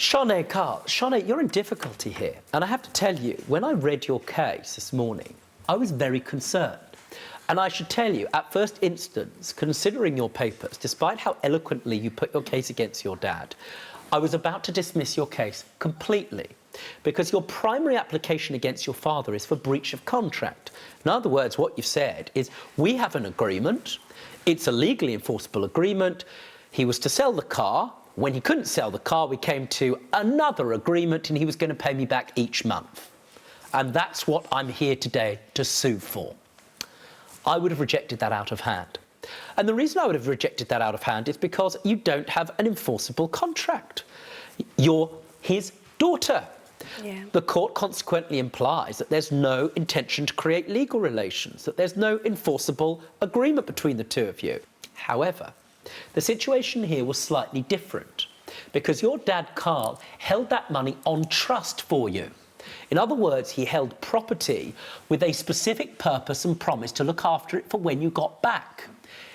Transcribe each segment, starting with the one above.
Shanae, Carl, Shanae, you're in difficulty here. And I have to tell you, when I read your case this morning, I was very concerned. And I should tell you, at first instance, considering your papers, despite how eloquently you put your case against your dad, I was about to dismiss your case completely, because your primary application against your father is for breach of contract. In other words, what you've said is, we have an agreement, it's a legally enforceable agreement, he was to sell the car. When he couldn't sell the car, we came to another agreement and he was going to pay me back each month. And that's what I'm here today to sue for. I would have rejected that out of hand. And the reason I would have rejected that out of hand is because you don't have an enforceable contract. You're his daughter. Yeah. The court consequently implies that there's no intention to create legal relations, that there's no enforceable agreement between the two of you. However, the situation here was slightly different because your dad, Carl, held that money on trust for you. In other words, he held property with a specific purpose and promise to look after it for when you got back.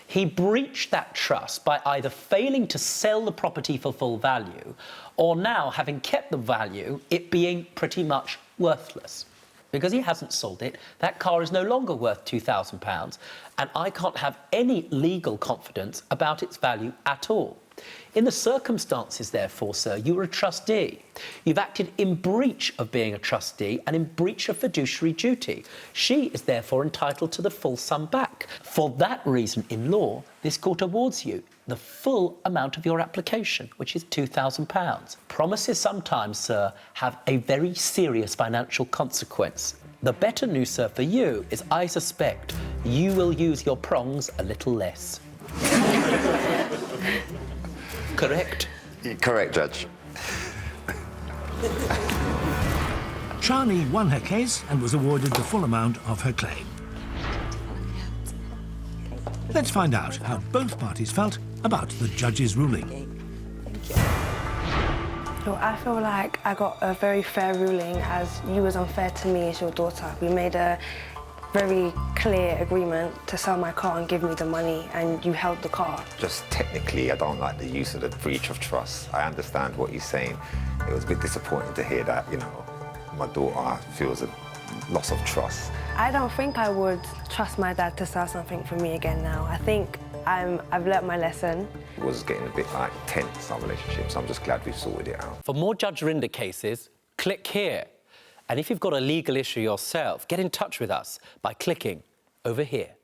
He breached that trust by either failing to sell the property for full value or now, having kept the value, it being pretty much worthless. Because he hasn't sold it, that car is no longer worth £2,000 and I can't have any legal confidence about its value at all. In the circumstances, therefore, sir, you were a trustee. You've acted in breach of being a trustee and in breach of fiduciary duty. She is therefore entitled to the full sum back. For that reason, in law, this court awards you the full amount of your application, which is £2,000. Promises sometimes, sir, have a very serious financial consequence. The better news, sir, for you is I suspect you will use your prongs a little less. Correct? Correct, Judge. Shani won her case and was awarded the full amount of her claim. Let's find out how both parties felt about the judge's ruling. So I feel like I got a very fair ruling, as you was unfair to me as your daughter. We made a very clear agreement to sell my car and give me the money, and you held the car. Just technically, I don't like the use of the breach of trust. I understand what he's saying. It was a bit disappointing to hear that, you know, my daughter feels a loss of trust. I don't think I would trust my dad to sell something for me again now. I think I've learnt my lesson. It was getting a bit like tense, our relationship, so I'm just glad we've sorted it out. For more Judge Rinder cases, click here. And if you've got a legal issue yourself, get in touch with us by clicking over here.